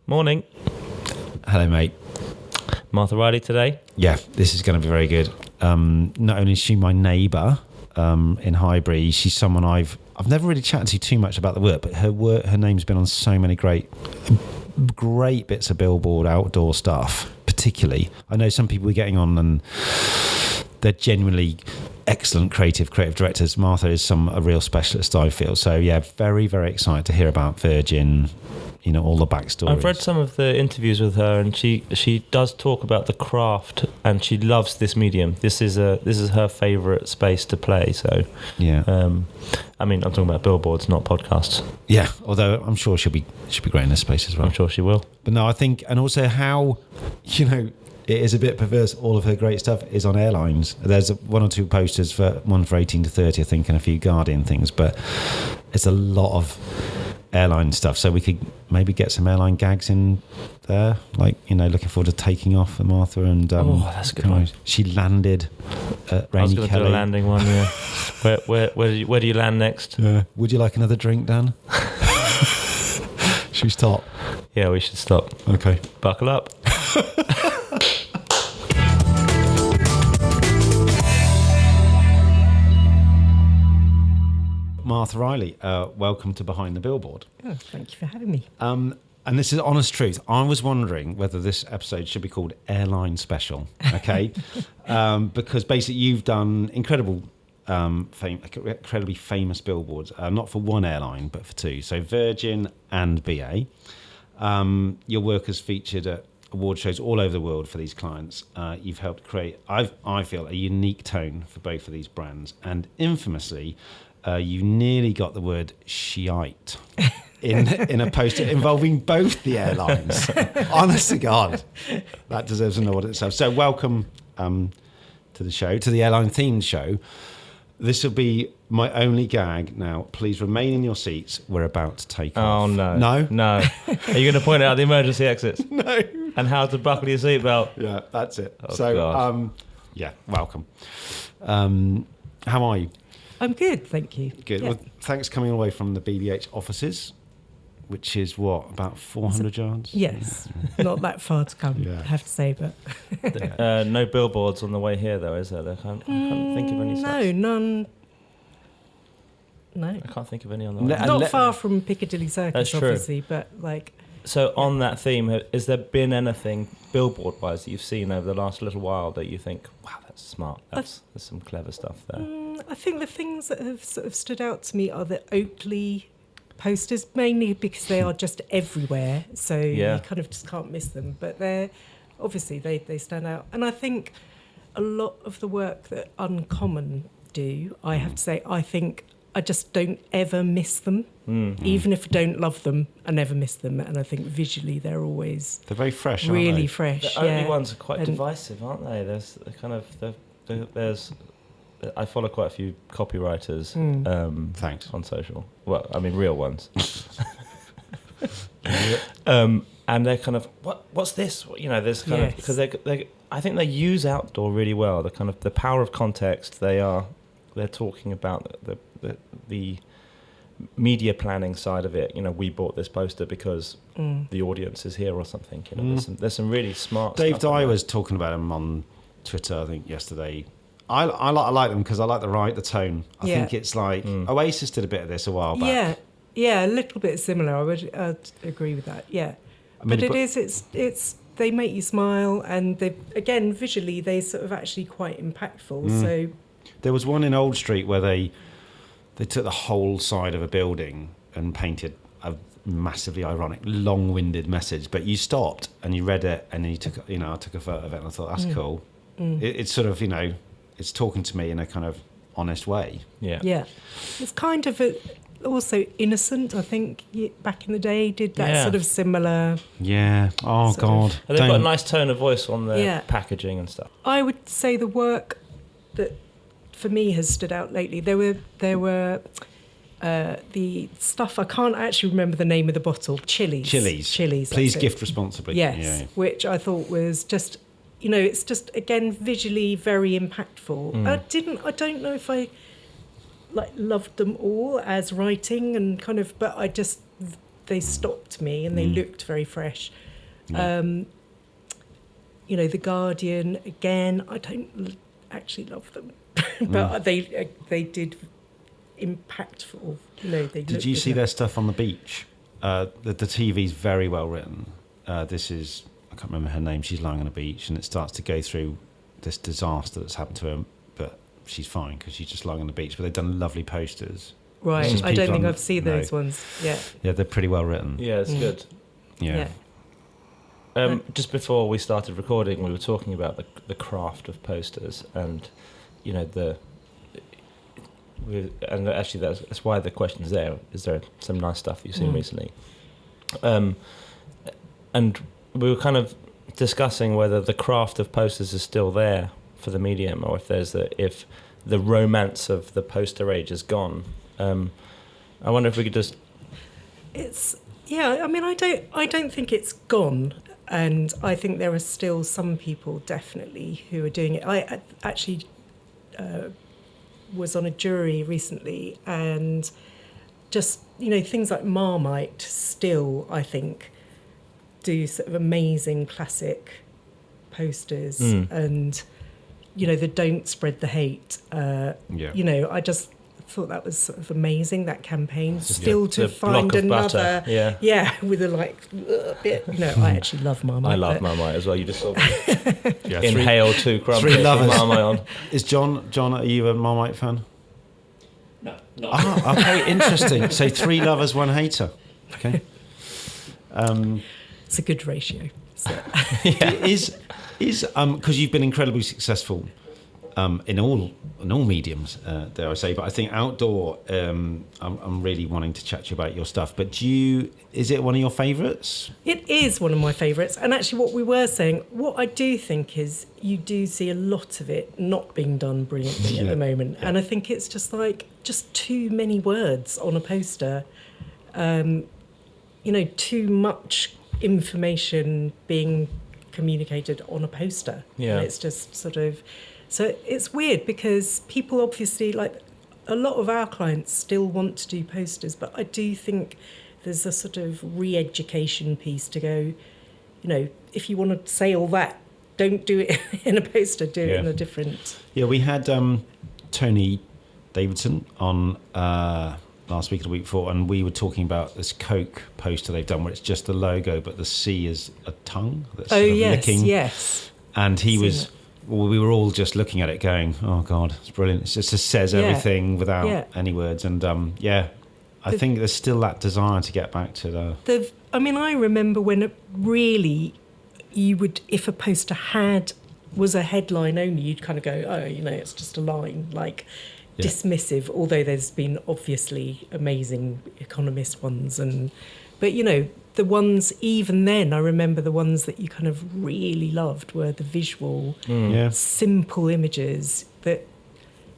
Morning. Hello, mate. Martha Riley today. Yeah, this is going to be very good. Not only is she my neighbour in Highbury, she's someone I've never really chatted to too much about the work, but her name's been on so many great bits of Billboard outdoor stuff. Particularly, I know some people are getting on and they're genuinely excellent creative directors. Martha is a real specialist, I feel. So yeah, very, very excited to hear about Virgin. You know, all the backstory. I've read some of the interviews with her, and she does talk about the craft, and she loves this medium. This is her favourite space to play. So yeah, I mean, I'm talking about billboards, not podcasts. Yeah, although I'm sure she'll be great in this space as well. I'm sure she will. But no, I think, and also how, you know, it is a bit perverse. All of her great stuff is on Airlines. There's one or two posters one for 18 to 30, I think, and a few Guardian things, but it's a lot of Airline stuff. So we could maybe get some Airline gags in there, like, you know, looking forward to taking off for Martha. And that's a good one. She landed at Rainy I was going to do a landing one. Yeah. Where do you land next? Yeah. Would you like another drink, Dan? Should we stop? Yeah, we should stop. Okay. Buckle up. Martha Riley, welcome to Behind the Billboard. Oh, thank you for having me. And this is honest truth. I was wondering whether this episode should be called Airline Special, okay? Because basically you've done incredibly famous billboards, not for one airline, but for two. So Virgin and BA. Your work has featured at award shows all over the world for these clients. You've helped create, I feel, a unique tone for both of these brands. And infamously, you nearly got the word shite in a poster involving both the airlines. Honest to God, that deserves an award itself. So welcome to the show, to the airline themed show. This will be my only gag. Now, please remain in your seats. We're about to take off. Oh, no. No? Are you going to point out the emergency exits? No. And how to buckle your seatbelt? Yeah, that's it. Oh, so, God. Yeah, welcome. How are you? I'm good, thank you. Good. Yeah. Well, thanks coming all the way from the BBH offices, which is what, about 400 yards? Yes, not that far to come, Yeah. I have to say, but... No billboards on the way here, though, is there? I can't think of any. No, none. No. I can't think of any on the way. Not far from Piccadilly Circus, That's true. obviously, but like... So on that theme, has there been anything billboard-wise that you've seen over the last little while that you think, wow, that's smart, there's some clever stuff there? I think the things that have sort of stood out to me are the Oakley posters, mainly because they are just everywhere, so you kind of just can't miss them. But they're obviously they stand out, and I think a lot of the work that Uncommon do, I have to say, I think I just don't ever miss them. Mm-hmm. Even if I don't love them, I never miss them. And I think visually they're always... They're very fresh, really aren't they? fresh, The only ones are quite divisive, aren't they? There's I follow quite a few copywriters Thanks. on social. Well, I mean, real ones. And they're kind of, what's this? You know, there's kind of... Because I think they use outdoor really well. The kind of the power of context. They're talking about the media planning side of it. You know, we bought this poster because the audience is here or something. You know, there's some really smart Dave stuff. Dye was talking about him on Twitter, I think, yesterday. I like them because I like the tone. I think it's like Oasis did a bit of this a while back. Yeah, a little bit similar. I'd agree with that. Yeah, but it's they make you smile, and they, again, visually they sort of actually quite impactful. So there was one in Old Street where they took the whole side of a building and painted a massively ironic, long-winded message. But you stopped and you read it, and then I took a photo of it, and I thought that's cool. It's sort of, it's talking to me in a kind of honest way. Yeah. It's kind of also innocent. I think back in the day did that sort of similar. Yeah. Oh God. They've got a nice tone of voice on their packaging and stuff. I would say the work that for me has stood out lately. There were the stuff, I can't actually remember the name of the bottle. Chilies. Please gift responsibly. Yes, which I thought was just, it's just, again, visually very impactful. I don't know if I loved them all as writing and kind of, but I just they stopped me and they looked very fresh. Yeah. The Guardian, again, I don't actually love them, but they did impactful. Did you see their stuff on the beach? The TV's very well written. This is, I can't remember her name. She's lying on a beach, and it starts to go through this disaster that's happened to her, but she's fine because she's just lying on the beach. But they've done lovely posters. Right, I don't think I've seen those ones. Yeah, they're pretty well written. Yeah, it's good. Yeah. Just before we started recording, we were talking about the craft of posters, and and actually that's why the question's there. Is there some nice stuff you've seen recently? And we were kind of discussing whether the craft of posters is still there for the medium, or if if the romance of the poster age is gone. I wonder if we could just. I don't think it's gone, and I think there are still some people definitely who are doing it. I actually was on a jury recently, and just things like Marmite still, I think, do sort of amazing classic posters, and the Don't Spread the Hate. I just thought that was sort of amazing, that campaign. Still to find another, with a bit. I actually love Marmite. I love Marmite as well. You just sort of inhale 2 crumbs. 3 lovers. Marmite on. Is John? Are you a Marmite fan? No, not. Okay, interesting. So 3 lovers, 1 hater. Okay. It's a good ratio. So. Is because you've been incredibly successful in all mediums, dare I say, but I think outdoor, I'm really wanting to chat to you about your stuff. But is it one of your favourites? It is one of my favourites. And actually what we were saying, what I do think is you do see a lot of it not being done brilliantly at the moment. Yeah. And I think it's just too many words on a poster, too much information being communicated on a poster. Yeah. And it's just sort of... So it's weird because people obviously, like a lot of our clients still want to do posters, but I do think there's a sort of re-education piece to go, if you want to say all that, don't do it in a poster, do it in a different... Yeah, we had Tony Davidson on last week or the week before, and we were talking about this Coke poster they've done where it's just the logo, but the C is a tongue that's sort of licking. Yes. And we were all just looking at it going, oh God, it's brilliant. It just says everything without any words. And I think there's still that desire to get back to I remember when it really, you would, if a poster was a headline only, you'd kind of go, oh, it's just a line, dismissive, although there's been obviously amazing Economist ones. But the ones, even then, I remember the ones that you kind of really loved were the visual, simple images that...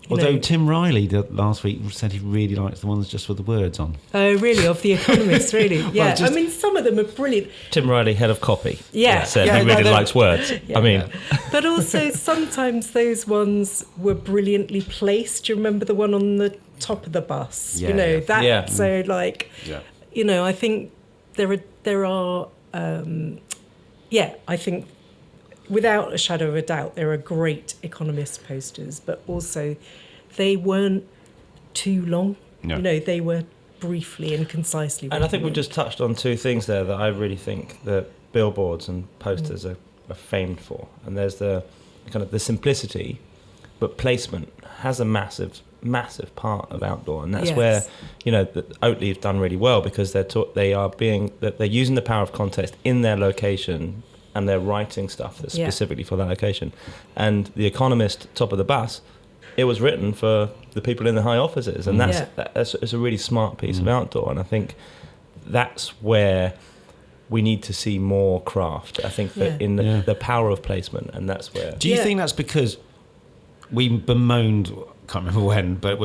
Although Tim Riley last week said he really likes the ones just with the words on. Oh, really? Of The Economist, really? Yeah. Some of them are brilliant. Tim Riley, head of copy, said he really likes words. Yeah. But also sometimes those ones were brilliantly placed. Do you remember the one on the top of the bus? So I think... There are, I think, without a shadow of a doubt, there are great Economist posters, but also they weren't too long. No. They were briefly and concisely written. And I think we've just touched on 2 things there that I really think that billboards and posters are famed for. And there's the kind of the simplicity, but placement has a massive part of outdoor, and that's where Oatly have done really well because they're using the power of context in their location, and they're writing stuff that's specifically for that location. And The Economist, top of the bus, it was written for the people in the high offices, and that's a really smart piece of outdoor. And I think that's where we need to see more craft. I think that in the power of placement, and that's where. Do you think that's because we bemoaned? Can't remember when, but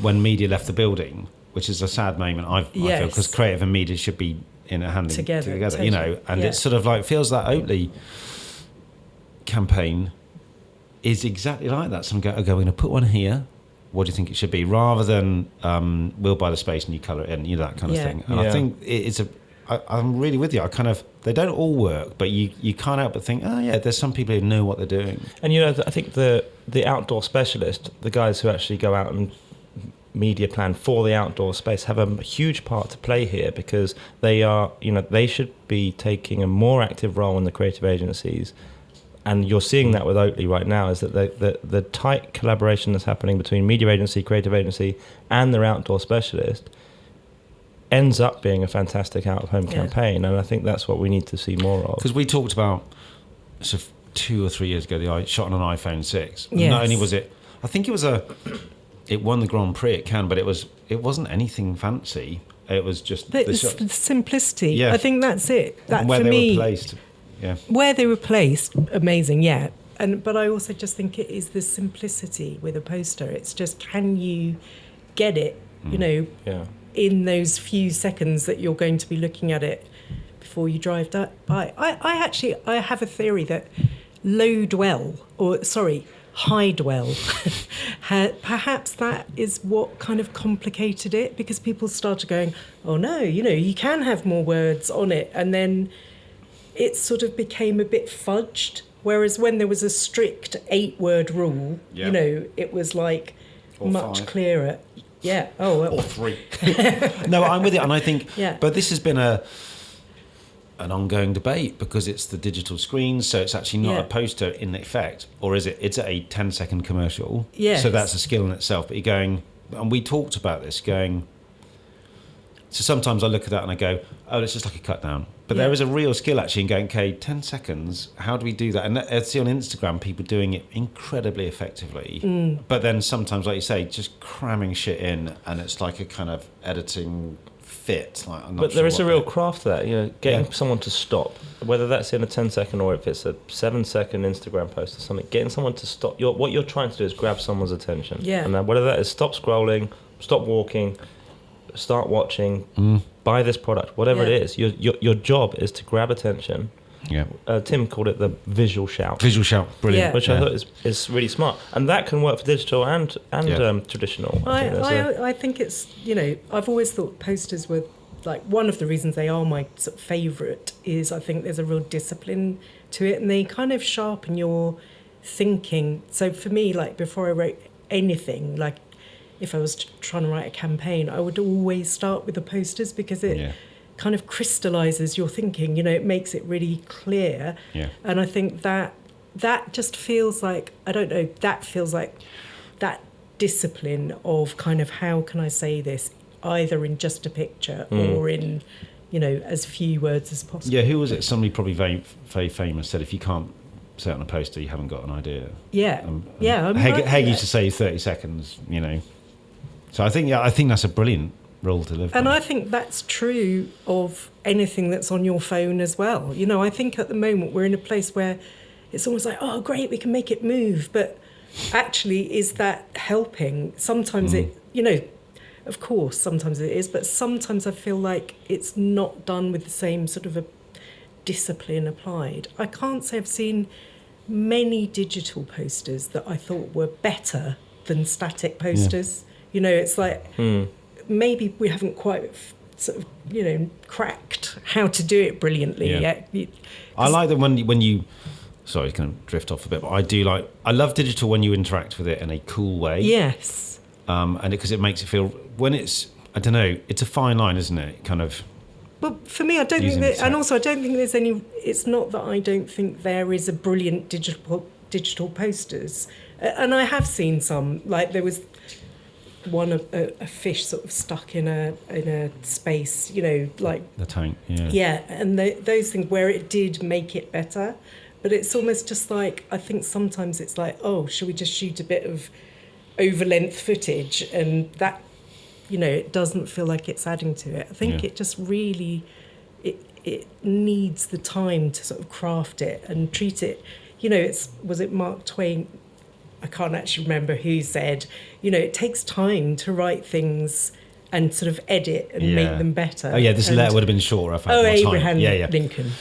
when media left the building, which is a sad moment, I feel, because creative and media should be in a hand together, totally. And it's sort of like feels that Oatly campaign is exactly like that. Some go, we're going to put one here, what do you think it should be, rather than we'll buy the space and you colour it in, that kind of thing. And I think I'm really with you. They don't all work, but you can't help but think, there's some people who know what they're doing. And I think the outdoor specialist, the guys who actually go out and media plan for the outdoor space, have a huge part to play here, because they are, they should be taking a more active role in the creative agencies. And you're seeing that with Oatly right now, is that the tight collaboration that's happening between media agency, creative agency, and their outdoor specialist ends up being a fantastic out-of-home campaign. And I think that's what we need to see more of. Because we talked about 2 or 3 years ago, the shot on an iPhone 6. Yes. Not only was it, I think it won the Grand Prix at Cannes, but it wasn't anything fancy. It was just the simplicity. Yeah. I think that's it. That, where for they me, were placed. Yeah. Where they were placed, amazing, yeah. But I also just think it is the simplicity with a poster. It's just, can you get it, in those few seconds that you're going to be looking at it before you drive by. I have a theory that high dwell, perhaps that is what kind of complicated it, because people started going, oh no, you can have more words on it, and then it sort of became a bit fudged. Whereas when there was a strict 8-word rule, it was like or much 5. Clearer. Yeah. Oh, well. Or 3. No, I'm with you, and I think. Yeah. But this has been an ongoing debate, because it's the digital screen, so it's actually not a poster in effect, or is it? It's a 10-second commercial. Yes. So that's a skill in itself. But you're going, and we talked about this, going. So sometimes I look at that and I go, oh, it's just like a cut down. But there is a real skill actually in going, okay, 10 seconds, how do we do that? And I see on Instagram people doing it incredibly effectively. But then sometimes, like you say, just cramming shit in, and it's like a kind of editing fit. Like, I'm not but sure there is a real craft to that, getting someone to stop, whether that's in a 10-second or if it's a 7-second Instagram post or something, getting someone to stop. What you're trying to do is grab someone's attention. Yeah. And whether that is stop scrolling, stop walking, start watching, buy this product, whatever it is, your job is to grab attention. Yeah. Tim called it the visual shout. Visual shout, brilliant. Which I thought is really smart, and that can work for digital and traditional. I think it's, I've always thought posters were, like, one of the reasons they are my sort of favourite is I think there's a real discipline to it, and they kind of sharpen your thinking. So for me, like, before I wrote anything, like if I was trying to write a campaign, I would always start with the posters, because it kind of crystallises your thinking, it makes it really clear. Yeah. And I think that just feels like, I don't know, that feels like that discipline of kind of, how can I say this, either in just a picture or in, as few words as possible. Yeah, who was it? Somebody probably very, very famous said, if you can't say it on a poster, you haven't got an idea. Yeah. Haig used to say 30 seconds, So I think that's a brilliant role to live by. And I think that's true of anything that's on your phone as well. I think at the moment we're in a place where it's almost like, oh, great, we can make it move. But actually, is that helping? Sometimes of course, sometimes it is. But sometimes I feel like it's not done with the same sort of a discipline applied. I can't say I've seen many digital posters that I thought were better than static posters. It's like maybe we haven't quite sort of, cracked how to do it brilliantly yet. I like that when you, sorry, it's going to drift off a bit, but I love digital when you interact with it in a cool way. Yes. And because it makes it feel, when it's, I don't know, it's a fine line, isn't it? Kind of. Well, for me, I don't think that, and also I don't think there's any, it's not that I don't think there is a brilliant digital posters. And I have seen some, like there was one of a fish sort of stuck in a space, like the tank, and those things where it did make it better, but it's almost just like, I think sometimes it's like, oh, should we just shoot a bit of over-length footage, and that, it doesn't feel like it's adding to it. I think it just really it needs the time to sort of craft it and treat it. Was it Mark Twain? I can't actually remember who said, it takes time to write things and sort of edit and make them better. Oh, yeah, this letter would have been shorter if I had more time. Abraham Lincoln,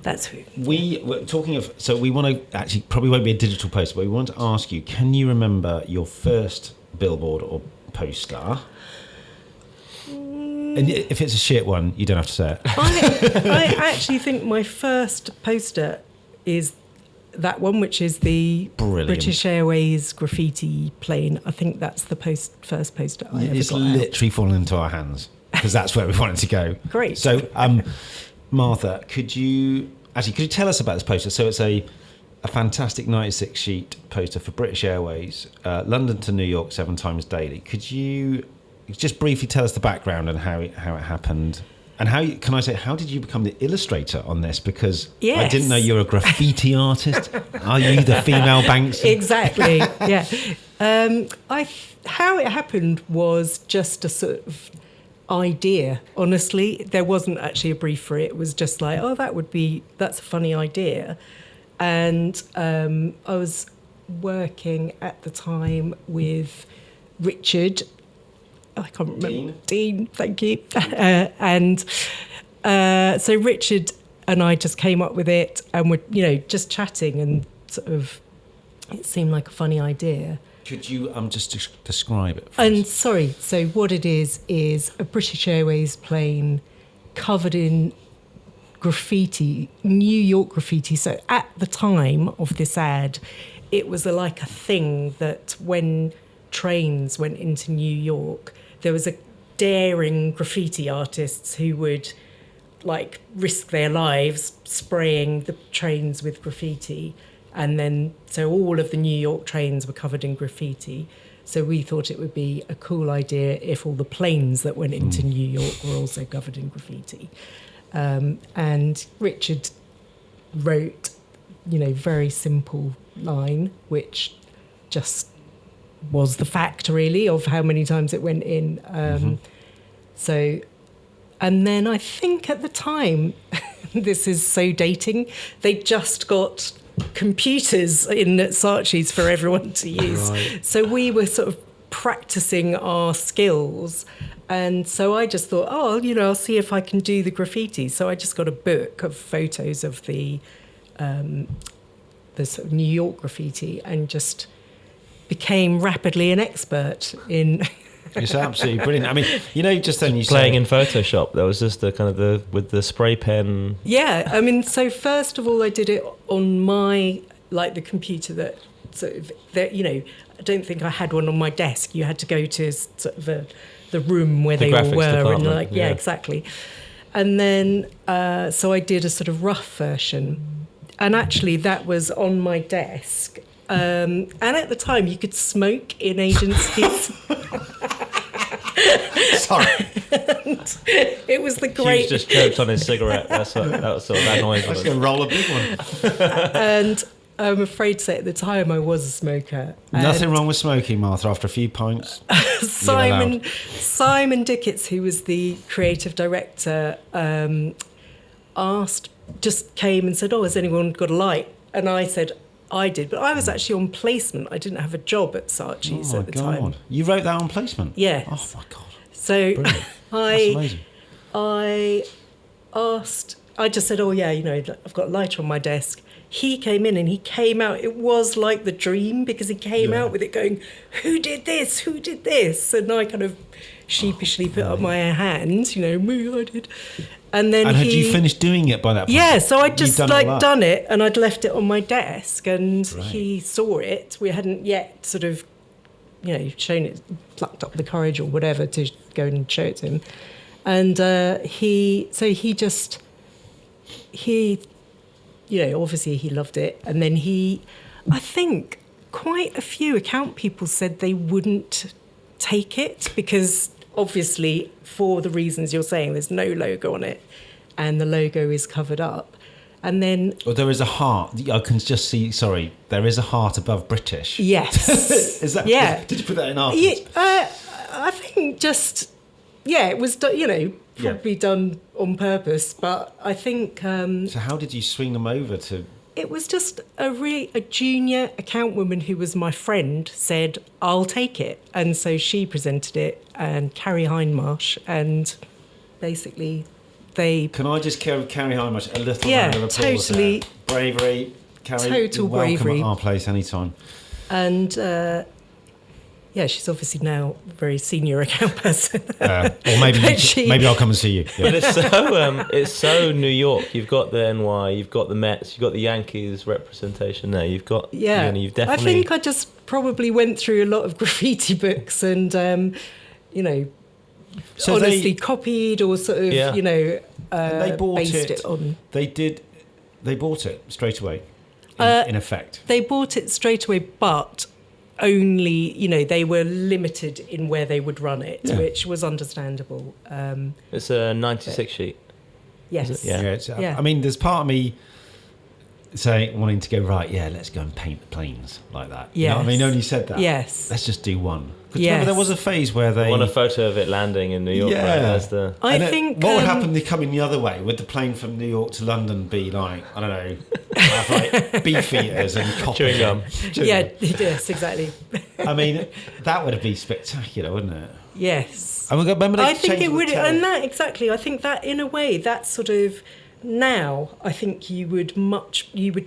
That's who. We were talking of, so we want to actually, probably won't be a digital poster, but we want to ask you, can you remember your first billboard or poster? And if it's a shit one, you don't have to say it. I actually think my first poster is that one, which is the Brilliant. British Airways graffiti plane. I think that's the first poster I ever It's got literally fallen into our hands because that's where we wanted to go. Great. So, Martha, could you tell us about this poster? So it's a fantastic 96 sheet poster for British Airways, London to New York 7 times daily. Could you just briefly tell us the background and how it happened? And how did you become the illustrator on this? Because I didn't know you were a graffiti artist. Are you the female Banksy? Exactly, yeah. How it happened was just a sort of idea, honestly. There wasn't actually a brief for it. It was just like, that's a funny idea. And I was working at the time with Richard. I can't remember. Dean, thank you. So Richard and I just came up with it and we're, just chatting and sort of, it seemed like a funny idea. Could you just describe it for And us? sorry, so what it is a British Airways plane covered in graffiti, New York graffiti. So at the time of this ad, it was like a thing that when trains went into New York, there was a daring graffiti artists who would risk their lives spraying the trains with graffiti. And then, so all of the New York trains were covered in graffiti. So we thought it would be a cool idea if all the planes that went into New York were also covered in graffiti. And Richard wrote, very simple line, which just was the fact really of how many times it went in. So, and then I think at the time, this is so dating, they just got computers in Saatchi's for everyone to use. Right. So we were sort of practicing our skills. And so I just thought, I'll see if I can do the graffiti. So I just got a book of photos of the sort of New York graffiti and just became rapidly an expert in. It's absolutely brilliant. I mean, just then you playing in Photoshop. That was just the kind of with the spray pen. Yeah, so first of all, I did it on my the computer that sort of I don't think I had one on my desk. You had to go to sort of the room where they all were, and yeah, exactly. And then so I did a sort of rough version, and actually that was on my desk. And at the time, you could smoke in agencies. Sorry. It was the great. Hugh's just choked on his cigarette. That was sort of that noise. I was going to roll a big one. And I'm afraid to say at the time I was a smoker. Nothing wrong with smoking, Martha, after a few pints. Simon Dickitt's, who was the creative director, just came and said, has anyone got a light? And I said, I did, but I was actually on placement. I didn't have a job at Saatchi's at the time. You wrote that on placement? Yeah. Oh my God. So That's amazing. I just said, I've got a lighter on my desk. He came in and he came out. It was like the dream because he came out with it going, who did this? Who did this? And I kind of sheepishly put up my hand, me, I did. And then had you finished doing it by that point? Yeah, so I'd just done it and I'd left it on my desk and he saw it. We hadn't yet sort of, shown it, plucked up the courage or whatever to go and show it to him. And obviously he loved it. And then I think quite a few account people said they wouldn't take it because obviously for the reasons you're saying, there's no logo on it and the logo is covered up. And then... Well, there is a heart. I can just see, there is a heart above British. Yes. Is that... Yeah. Did you put that in afterwards? Yeah, I think just... Yeah, it was, probably done on purpose, but I think... so how did you swing them over to... It was just a junior account woman who was my friend said, I'll take it. And so she presented it, and Carrie Hindmarsh, and basically they... Can I just carry High much a little Yeah, round of applause totally. there? Bravery, Carrie. Total you're welcome bravery. at our place anytime. And yeah, she's obviously now a very senior account person. Or maybe maybe I'll come and see you. Yeah. But it's so New York. You've got the NY, you've got the Mets, you've got the Yankees representation there. You've got you've definitely. I think I just probably went through a lot of graffiti books and So honestly copied or sort of they bought based it on. They bought it straight away. In effect, they bought it straight away, but only they were limited in where they would run it, which was understandable. It's a 96 sheet. Yes. Yeah. I mean, there's part of me wanting to go let's go and paint the planes like that. Yes. You know what I mean? Only said that. Yes. Let's just do one. Because Yes. remember, there was a phase where they I want a photo of it landing in New York. Yeah. Right? That's the. I think what would happen if coming the other way? Would the plane from New York to London be like, I don't know, have like beef eaters and copper Chewing gum. Yes, exactly. I mean, that would be spectacular, wouldn't it? Yes. And remember they I think changed it the would, tail? and that exactly. I think that in a way, that's sort of now. I think you would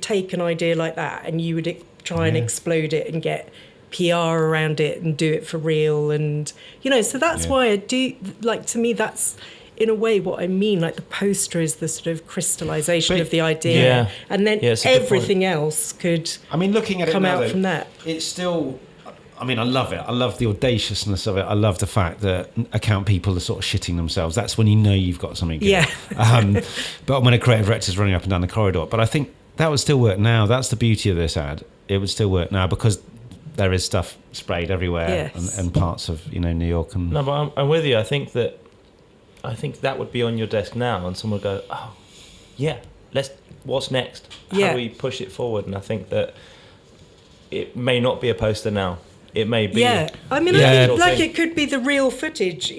take an idea like that and you would try and explode it and get PR around it and do it for real, and so that's why I do like. To me, that's in a way what I mean. Like the poster is the sort of crystallization of the idea, and then everything else could. I mean, looking at it come now, out though, from that. It's still. I mean, I love it. I love the audaciousness of it. I love the fact that account people are sort of shitting themselves. That's when you know you've got something good. Yeah. But when a creative director's running up and down the corridor. But I think that would still work now. That's the beauty of this ad. It would still work now because there is stuff sprayed everywhere and parts of New York. And No, but I'm with you. I think that would be on your desk now, and someone would go, "Oh, yeah, what's next? How do we push it forward?" And I think that it may not be a poster now. It may be. Yeah, I mean, I think like it could be the real footage,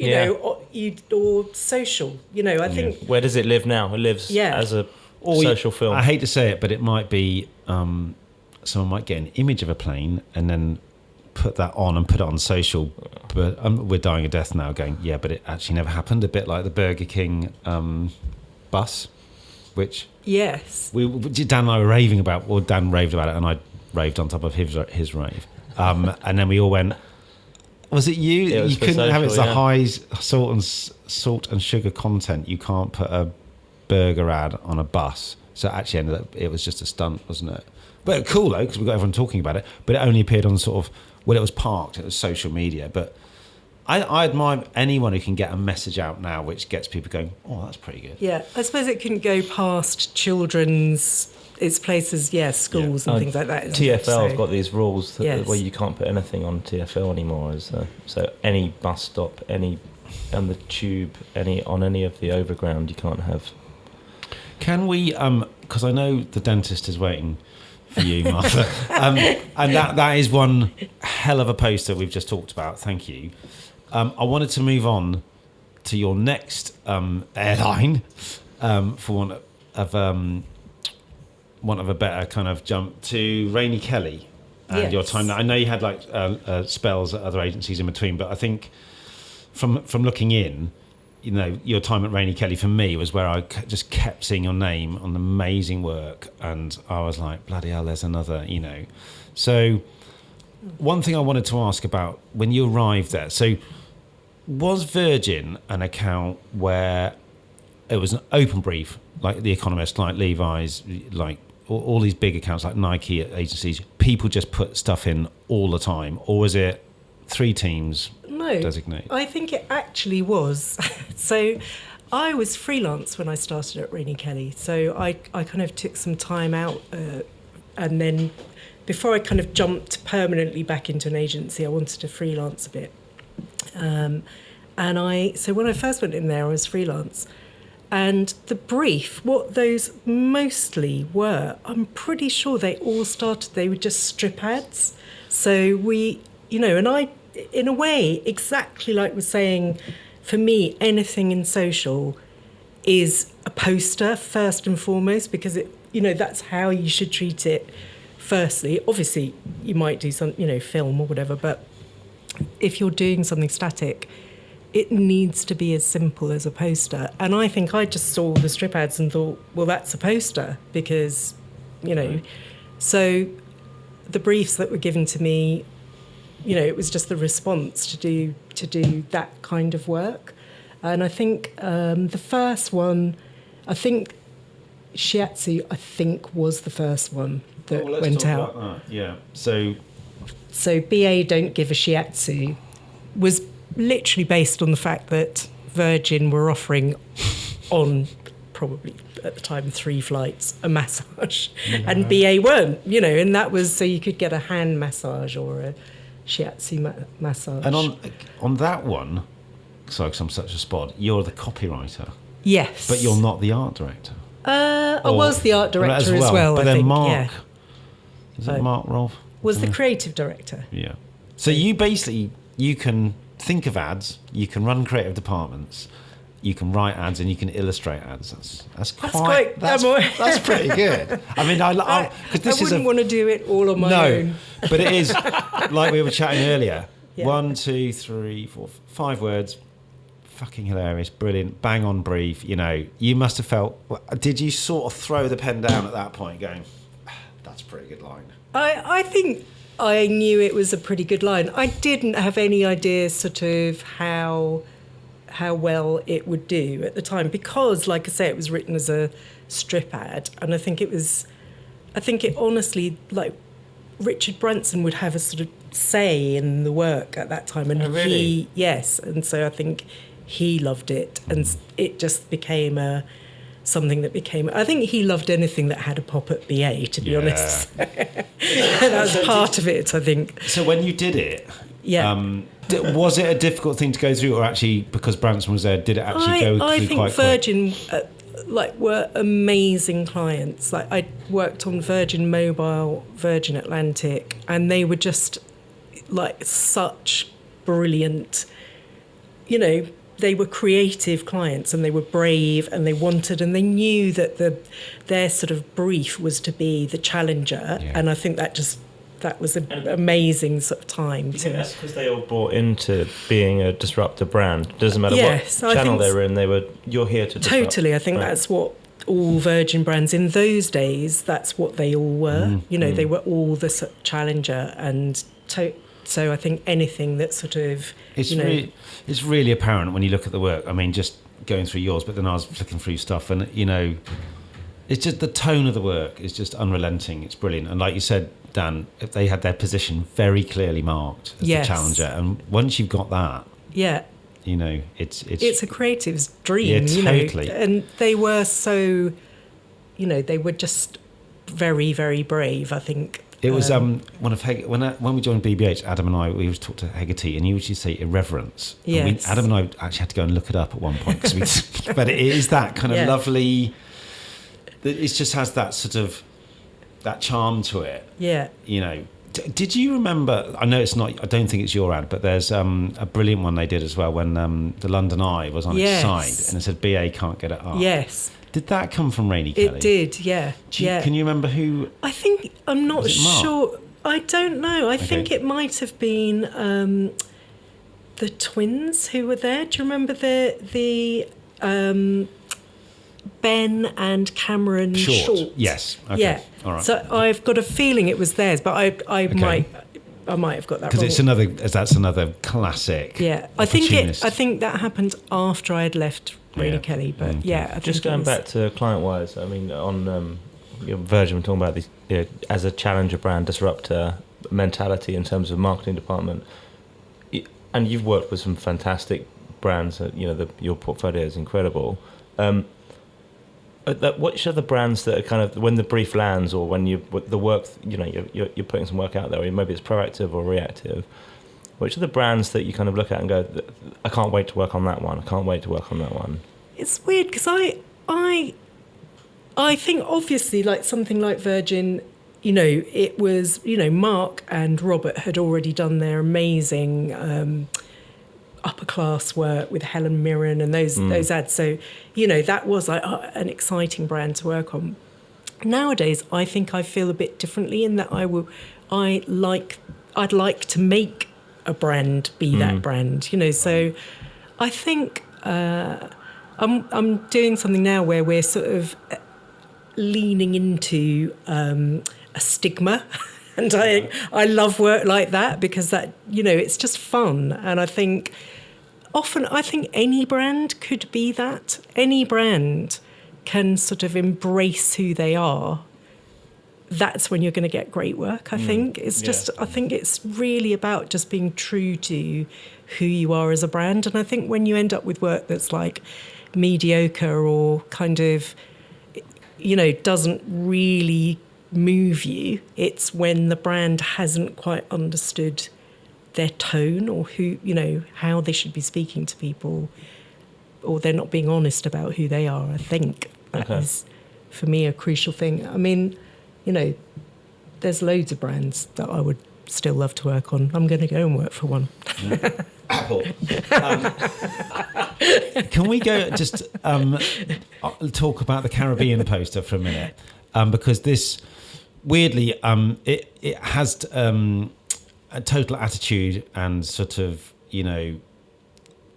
or social. I think. Where does it live now? It lives as a social film. I hate to say it, but it might be. Someone might get an image of a plane and then put that on and put it on social. But we're dying a death now going, but it actually never happened. A bit like the Burger King bus, which Dan and I were raving about, or Dan raved about it and I raved on top of his rave. And then we all went, was it you? You couldn't have it as a high salt and sugar content. You can't put a burger ad on a bus. So it actually ended up, it was just a stunt, wasn't it? But cool though, because we got everyone talking about it. But it only appeared on sort of, it was parked. It was social media. But I admire anyone who can get a message out now, which gets people going, oh, that's pretty good. Yeah, I suppose it couldn't go past children's. It's places, schools and things like that. TfL have got these rules where you can't put anything on TfL anymore. So any bus stop, any on the tube, on any of the overground, you can't have. Can we? Because I know the dentist is waiting for you, Martha, and that is one hell of a poster we've just talked about. Thank you. I wanted to move on to your next airline, for want of a better kind of jump to Rainey Kelly and your time. I know you had like spells at other agencies in between, but I think from looking in, your time at Rainey Kelly for me was where I just kept seeing your name on amazing work, and I was like, bloody hell, there's another, So one thing I wanted to ask about when you arrived there, so was Virgin an account where it was an open brief, like The Economist, like Levi's, like all these big accounts like Nike agencies, people just put stuff in all the time? Or was it 3 teams designated? I think it actually was. So I was freelance when I started at Rainey Kelly. So I kind of took some time out and then before I kind of jumped permanently back into an agency, I wanted to freelance a bit. So when I first went in there, I was freelance. And the brief, what those mostly were, I'm pretty sure they were just strip ads. So and I, in a way, exactly like we're saying, for me, anything in social is a poster first and foremost, because that's how you should treat it. Firstly, obviously, you might do some, film or whatever, but if you're doing something static, it needs to be as simple as a poster. And I think I just saw the strip ads and thought, well, that's a poster because, so the briefs that were given to me, it was just the response to do that kind of work. And I think the first one, I think Shiatsu, was the first one that went out. Yeah. So BA Don't Give a Shiatsu was literally based on the fact that Virgin were offering on probably at the time 3 flights a massage, and BA weren't, and that was so you could get a hand massage or a shiatsu massage. And on that one, sorry, 'cause I'm such a spod, you're the copywriter. Yes, but you're not the art director. I was the art director as well. But I then think, Mark, is it Mark Rolfe? Was the creative director. Yeah. So you can think of ads, you can run creative departments, you can write ads, and you can illustrate ads. That's pretty good. I mean, I wouldn't want to do it all on my own. No, but it is like we were chatting earlier. Yeah. 1, 2, 3, 4, 5 words. Fucking hilarious, brilliant, bang on brief. You must have felt. Did you sort of throw the pen down at that point, going, "That's a pretty good line"? I think I knew it was a pretty good line. I didn't have any idea sort of how well it would do at the time because, like I say, it was written as a strip ad, and I think it honestly, like, Richard Branson would have a sort of say in the work at that time, and really? and so I think he loved it, and it just became something that became. I think he loved anything that had a pop at BA, to be honest. That's part of it, I think. So when you did it, was it a difficult thing to go through, or actually because Branson was there, did it actually go through quite quick? I think Virgin were amazing clients. Like, I worked on Virgin Mobile, Virgin Atlantic, and they were just like such brilliant, they were creative clients, and they were brave, and they wanted, and they knew that their sort of brief was to be the challenger. Yeah. And I think that was an amazing sort of time. That's because they all bought into being a disruptor brand. Doesn't matter what channel they were in, you're here to disrupt. Totally, I think that's what all Virgin brands in those days, that's what they all were. They were all the sort of challenger, and so I think anything that sort of... It's really apparent when you look at the work. I mean, just going through yours, but then I was flicking through stuff, and, it's just the tone of the work is just unrelenting. It's brilliant. And like you said, Dan, they had their position very clearly marked as the challenger. And once you've got that, it's a creative's dream. Yeah, totally. And they were so, they were just very, very brave, I think. It was one of when we joined BBH, Adam and I, we always talked to Hegarty, and he used to say irreverence. Yes. Adam and I actually had to go and look it up at one point, but it is that kind of lovely. It just has that sort of that charm to it. Yeah. Did you remember? I know it's not. I don't think it's your ad, but there's a brilliant one they did as well when the London Eye was on its side and it said BA can't get it up. Yes. Did that come from Rainey Kelly? It did. Yeah. Can you remember who? I'm not sure. I don't know. I think it might have been the twins who were there. Do you remember the Ben and Cameron Short? Yes. Okay. Yeah. All right. So I've got a feeling it was theirs, but I might have got that wrong. Because that's another classic. Yeah. I think that happened after I had left Rainey Kelly, but just going back to client-wise, I mean, on Virgin, we're talking about these as a challenger brand, disruptor mentality in terms of marketing department, and you've worked with some fantastic brands. Your portfolio is incredible. Which are the brands that are kind of, when the brief lands, or when you're putting some work out there, or maybe it's proactive or reactive? Which are the brands that you kind of look at and go, I can't wait to work on that one. I can't wait to work on that one. It's weird because I think obviously like something like Virgin, it was, Mark and Robert had already done their amazing upper class work with Helen Mirren and those ads. So, that was like an exciting brand to work on. Nowadays, I think I feel a bit differently in that I'd like to make a brand be that brand, so I think I'm doing something now where we're sort of leaning into a stigma. And I love work like that because that, it's just fun. And I think any brand could be that. Any brand can sort of embrace who they are. That's when you're going to get great work, I think. I think it's really about just being true to who you are as a brand. And I think when you end up with work that's like mediocre or kind of, doesn't really move you, it's when the brand hasn't quite understood their tone or how they should be speaking to people, or they're not being honest about who they are. I think that is, for me, a crucial thing. I mean, there's loads of brands that I would still love to work on. I'm going to go and work for one. Apple. Can we go just talk about the Caribbean poster for a minute? Because this, weirdly, it has a total attitude and sort of,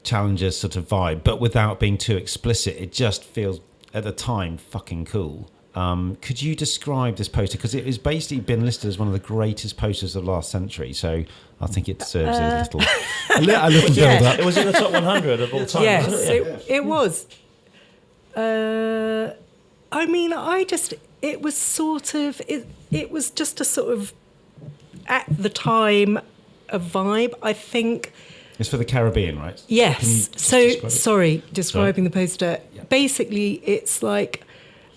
challenges sort of vibe, but without being too explicit. It just feels, at the time, fucking cool. Could you describe this poster? Because it has basically been listed as one of the greatest posters of last century. So I think it deserves a little build up. It was in the top 100 of all time. Yes, wasn't it? it was. I mean, it was sort of, it was just a sort of, at the time, a vibe. I think. It's for the Caribbean, right? Yes. So, describing the poster. Yeah. Basically, it's like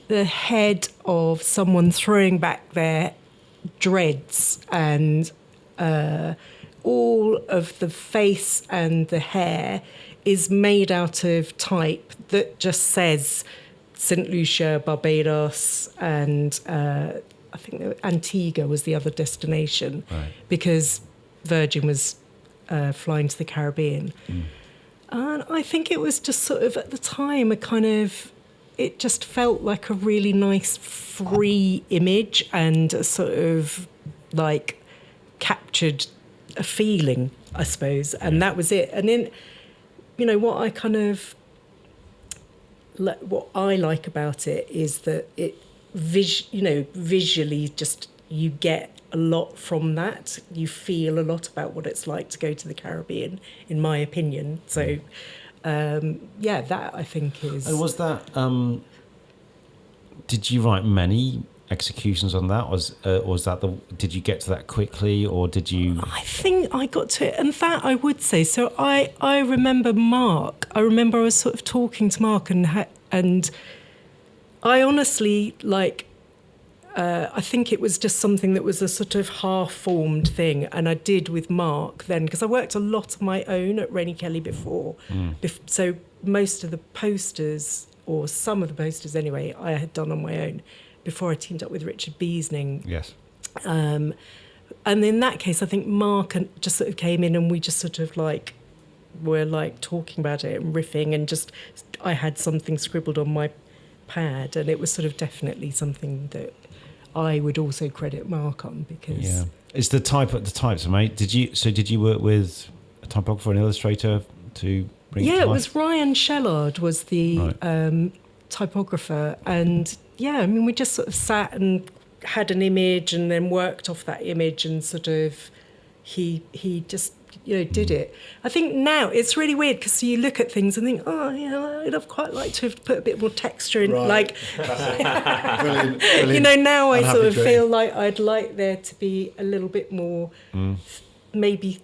the head of someone throwing back their dreads, and all of the face and the hair is made out of type that just says St. Lucia, Barbados, and I think Antigua was the other destination, right, because Virgin was flying to the Caribbean. And I think it was just sort of, at the time, it just felt like a really nice, free image, and a sort of like captured a feeling, I suppose. And that was it. And then, what I like about it is that it, visually, just you get a lot from that. You feel a lot about what it's like to go to the Caribbean, in my opinion. So, that I think is. And was that? Did you write many executions on that? Was that did you get to that quickly, or did you? I think I got to it, and that I would say. So I remember Mark. I remember I was sort of talking to Mark, and I honestly I think it was just something that was a sort of half-formed thing, and I did with Mark then, because I worked a lot on my own at Rennie Kelly before. So most of the posters, or some of the posters anyway, I had done on my own before I teamed up with Richard Beesning. Yes. And in that case, I think Mark just sort of came in, and we just sort of were talking about it and riffing, and just I had something scribbled on my pad, and it was sort of definitely something that I would also credit Mark on, because it's the types, mate. Did you work with a typographer and illustrator to bring it to life? It was Ryan Shellard was the typographer, and we just sort of sat and had an image, and then worked off that image, and sort of he just did it. I think now it's really weird, because you look at things and think, I'd have quite liked to have put a bit more texture in. Right. Brilliant. Now I sort of feel like I'd like there to be a little bit more, maybe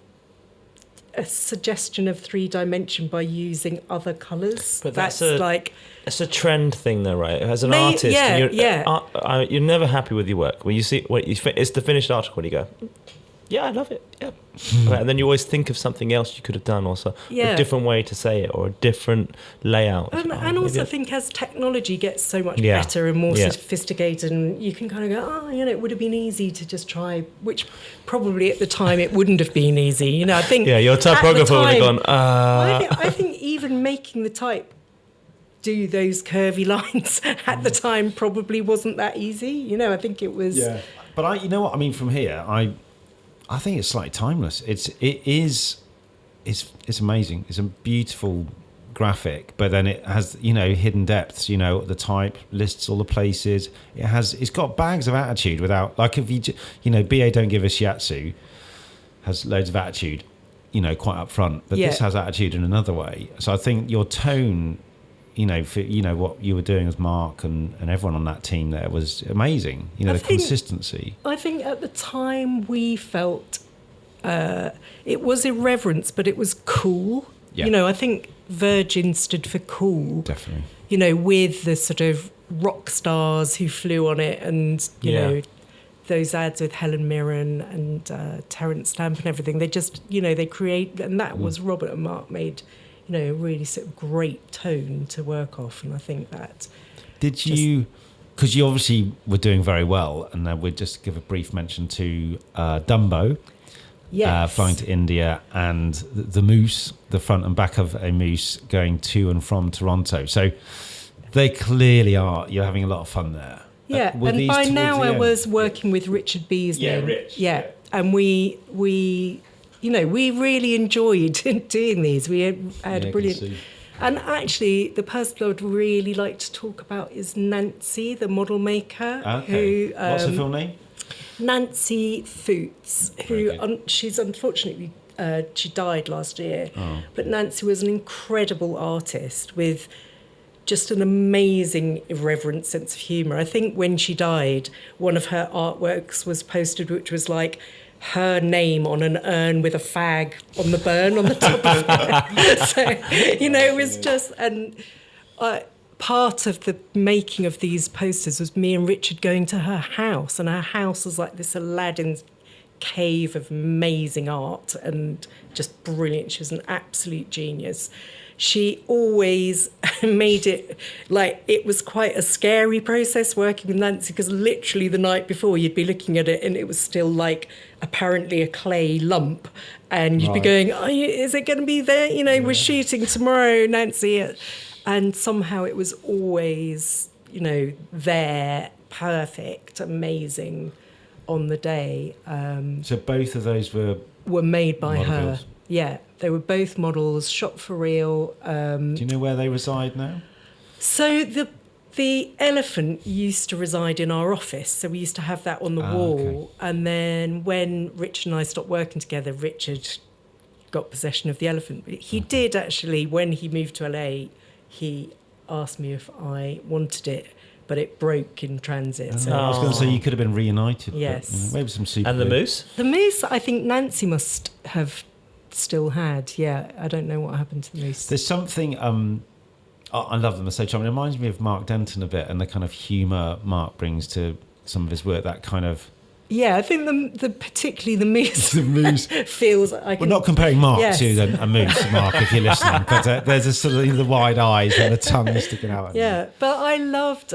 a suggestion of 3-dimension by using other colours. But that's it's a trend thing, though, right? As an artist, you're never happy with your work. When you see it's the finished article, and you go, yeah, I love it. Yeah. Right, and then you always think of something else you could have done, also a different way to say it, or a different layout. And also, I think as technology gets so much better and more sophisticated, and you can kind of go, it would have been easy to just try, which probably at the time it wouldn't have been easy. I think. Yeah, your typographer would have gone. I think even making the type do those curvy lines at the time probably wasn't that easy. I think it was. Yeah, but you know what I mean. From here, I think it's slightly timeless. It it's amazing. It's a beautiful graphic, but then it has, you know, hidden depths, you know, the type lists all the places. It's got bags of attitude without, like, if you know, BA Don't Give a Shiatsu has loads of attitude, you know, quite up front, but this has attitude in another way. So I think your tone, you know, for, you know, what you were doing with Mark and everyone on that team there was amazing. You know, consistency. I think at the time we felt it was irreverence, but it was cool. Yeah. You know, I think Virgin stood for cool. Definitely. You know, with the sort of rock stars who flew on it, and, you know, those ads with Helen Mirren and Terence Stamp and everything. They just, you know, they create, and that was Robert and Mark made, you know, a really sort of great tone to work off. And I think that... Did you... Because you obviously were doing very well, and we'll just give a brief mention to Dumbo. Yes. Flying to India, and the moose, the front and back of a moose going to and from Toronto. So they clearly are, you're having a lot of fun there. Yeah, and by now I was working with Richard Beasley. Yeah, Rich. Yeah, and we you know, we really enjoyed doing these. We had a brilliant... And actually, the person I would really like to talk about is Nancy, the model maker. Okay. Who, what's her full name? Nancy Foots, who she's unfortunately, she died last year. Oh. But Nancy was an incredible artist with just an amazing irreverent sense of humour. I think when she died, one of her artworks was posted, which was like her name on an urn with a fag on the burn on the top of it. So, you know, it was just... And part of the making of these posters was me and Richard going to her house, and her house was like this Aladdin's cave of amazing art and just brilliant. She was an absolute genius. She always made it like it was quite a scary process working with Nancy, because literally the night before you'd be looking at it and it was still like apparently a clay lump, and you'd be going, is it going to be there? You know, we're shooting tomorrow, Nancy. And somehow it was always, you know, there, perfect, amazing on the day. So both of those were made by her. Girls. Yeah, they were both models, shot for real. Do you know where they reside now? So the elephant used to reside in our office, so we used to have that on the wall. Okay. And then when Richard and I stopped working together, Richard got possession of the elephant. He did actually, when he moved to LA, he asked me if I wanted it, but it broke in transit. So. I was going to say you could have been reunited. Yes. But, you know, maybe some super. And the moose? The moose, I think Nancy must have still had. Yeah, I don't know what happened to the moose. There's something... I love them. They're so charming. It reminds me of Mark Denton a bit, and the kind of humour Mark brings to some of his work, that kind of... Yeah, I think the particularly the moose, the moose feels. We're not comparing Mark to a moose, Mark, if you're listening. But there's a sort of the wide eyes and the tongue sticking out. Yeah, but I loved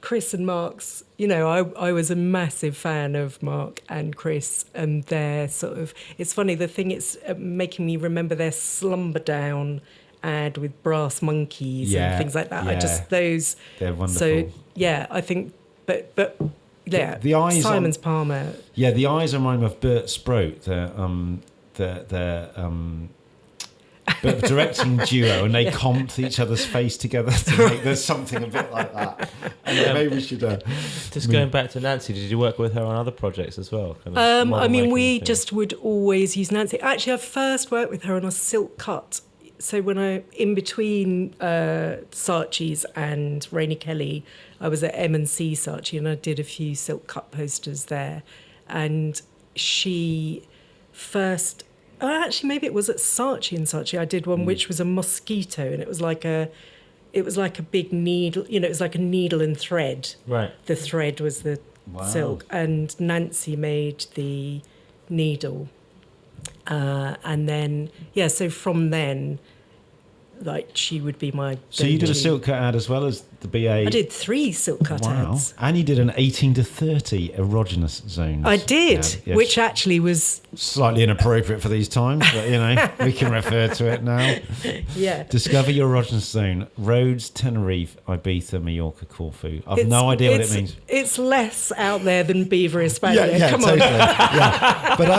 Chris and Mark's. You know, I was a massive fan of Mark and Chris, and their sort of. It's funny. The thing it's making me remember their Slumber Down ad with brass monkeys and things like that. Yeah. They're wonderful. So yeah, I think, but. Yeah, the eyes Simon's Palmer. Yeah, the eyes remind me of Bert Sproat, the directing duo, and they comped each other's face together to make there's something a bit like that. And maybe we should. Just going back to Nancy, did you work with her on other projects as well? I mean, we just would always use Nancy. Actually, I first worked with her on a silk cut. So when in between Saatchi's and Rainey Kelly, I was at M&C Saatchi, and I did a few silk cut posters there. And she first, actually maybe it was at Saatchi and Saatchi, I did one which was a mosquito, and it was like a big needle, you know, it was like a needle and thread. Right. The thread was the silk, and Nancy made the needle. And then, so from then, like she would be my. So you did a silk cut ad as well as the BA. I did 3 silk cut ads. And you did an 18 to 30 erogenous zones. I did, ad, yes. which actually was slightly inappropriate for these times, but we can refer to it now. Yeah. Discover your erogenous zone: Rhodes, Tenerife, Ibiza, Mallorca, Corfu. I've no idea what it means. It's less out there than Beaver, Hispania. Come totally. on. Yeah. But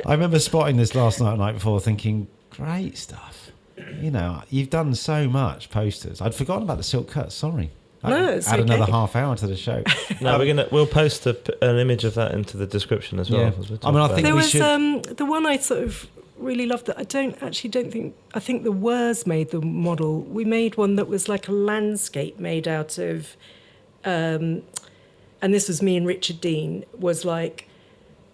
I remember spotting this last night, before, thinking, great stuff. You've done so much posters. I'd forgotten about the silk cut. Sorry. Add another half hour to the show. No, we'll post an image of that into the description as well. Yeah. I think there we was should. The one I sort of really loved that I think the Wers made the model. We made one that was like a landscape made out of, and this was me and Richard Dean, was like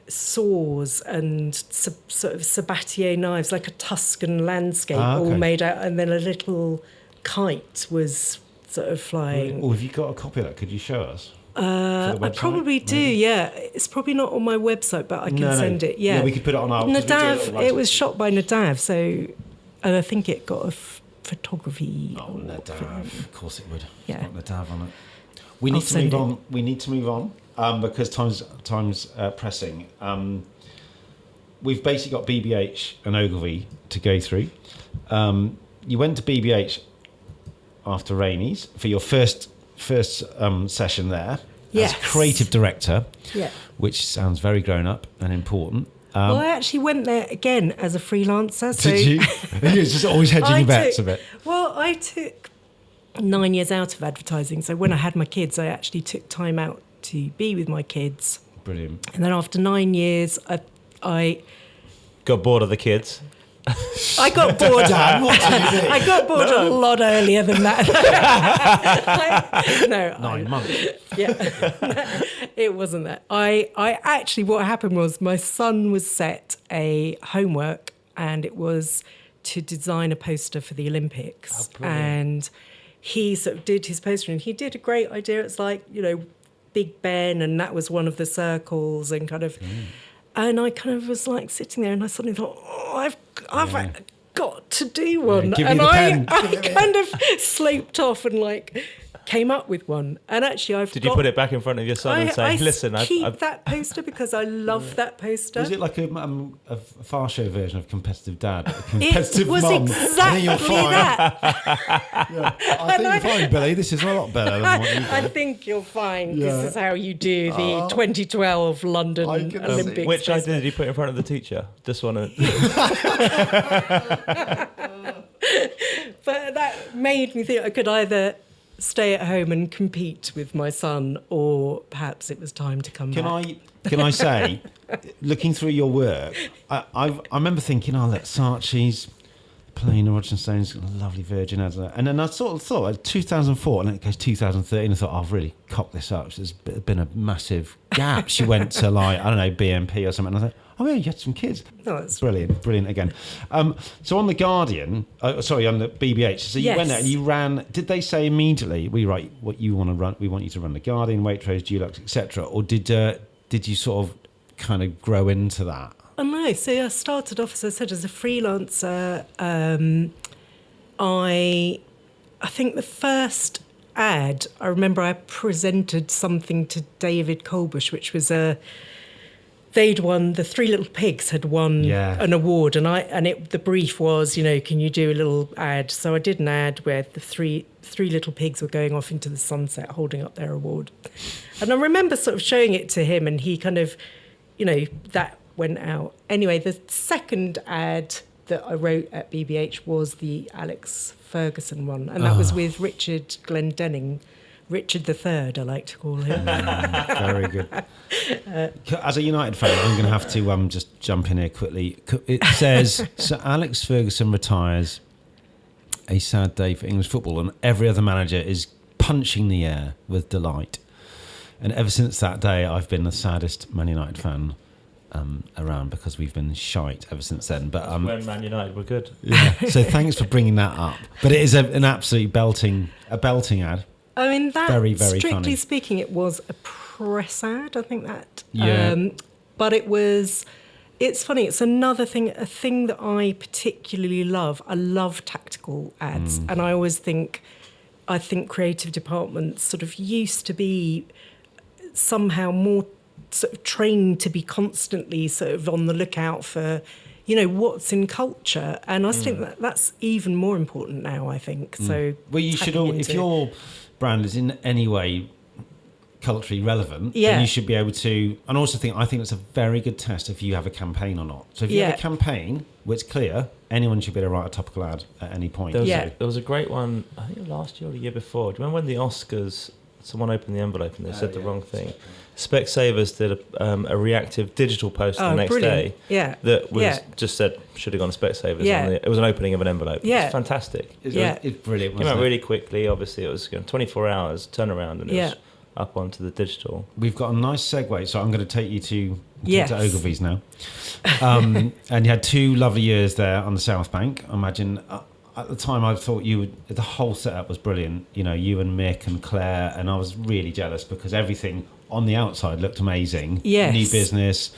saws and sort of sabatier knives, like a Tuscan landscape, all made out, and then a little kite was sort of flying. Well, have you got a copy of that? Could you show us? I probably do, yeah. It's probably not on my website, but I can send it. Yeah, we could put it on our. Nadav, it was shot by Nadav, and I think it got a photography. Oh, Nadav, of course it would. Yeah, it's got Nadav on it. We need to move on. We need to move on because time's pressing. We've basically got BBH and Ogilvy to go through. You went to BBH after Rainey's for your first session there as creative director, which sounds very grown up and important. Well, I actually went there again as a freelancer. So did you? You're just always hedging your bets a bit. Well, I took 9 years out of advertising. So when I had my kids, I actually took time out to be with my kids. Brilliant. And then after 9 years, I got bored of the kids. I got bored. I got bored a lot earlier than that. 9 months. Yeah, it wasn't that. I actually, what happened was my son was set a homework, and it was to design a poster for the Olympics. And he sort of did his poster, and he did a great idea. It's like, Big Ben, and that was one of the circles, and kind of. And I kind of was like sitting there, and I suddenly thought, I've got to do one. Yeah, and I kind of sloped off and came up with one. And actually, Did you put it back in front of your son and say, "Listen, I've that poster because I love that poster." Was it like a far show version of Competitive Dad? Competitive It was Mum? exactly that. I think you're fine, Billy. This is a lot better than what you did. I think you're fine. This is how you do the 2012 London Olympics. Which idea did you put in front of the teacher? This one. But that made me think I could either stay at home and compete with my son, or perhaps it was time to come back. Can I say, looking through your work, I remember thinking, look, Saatchi's playing Erogenous Stones, lovely Virgin ad, and then I sort of thought 2004, and then it goes 2013. I thought, I've really cocked this up. There's been a massive gap. She went to BMP or something. And I thought, oh yeah, you had some kids. No, it's brilliant again. So on the Guardian, on the BBH. So you went there and you ran. Did they say immediately, we write what you want to run? We want you to run the Guardian, Waitrose, Dulux, etc. Or did you sort of kind of grow into that? Oh no, so I started off, as I said, as a freelancer. I think the first ad, I remember I presented something to David Colbush, which was they'd won, the Three Little Pigs had won an award, and the brief was, can you do a little ad? So I did an ad where the three little pigs were going off into the sunset holding up their award. And I remember sort of showing it to him, and he kind of, that went out. Anyway, the second ad that I wrote at BBH was the Alex Ferguson one, and that was with Richard Glendenning. Richard III, I like to call him. Very good. As a United fan, I'm going to have to just jump in here quickly. It says, Sir Alex Ferguson retires, a sad day for English football, and every other manager is punching the air with delight. And ever since that day, I've been the saddest Man United fan around, because we've been shite ever since then. But when Man United were good. Yeah. So thanks for bringing that up. But it is an absolutely belting ad. I mean, that, very, very strictly funny. speaking, it was a press ad, I think that. Yeah. But it was It's funny. It's another thing, a thing that I particularly love. I love tactical ads, and I think creative departments sort of used to be somehow more sort of trained to be constantly sort of on the lookout for, what's in culture, and I think that's even more important now. I think so. Well, you should all, if your brand is in any way culturally relevant, Yeah. then you should be able to. And also, I think it's a very good test if you have a campaign or not. So if you have a campaign where it's clear, anyone should be able to write a topical ad at any point. There was a great one, I think last year or the year before. Do you remember when the Oscars, someone opened the envelope and they said the wrong thing? Specsavers did a reactive digital post the next day that was just said, should have gone to Specsavers. Yeah. It was an opening of an envelope. Yeah. It's fantastic. It's brilliant. Came out really quickly. Obviously, it was 24 hours turnaround and it was up onto the digital. We've got a nice segue, so I'm going to take you to Ogilvy's now. And you had 2 lovely years there on the South Bank. I imagine at the time I thought the whole setup was brilliant. You and Mick and Claire, and I was really jealous because everything on the outside looked amazing. Yes. New business,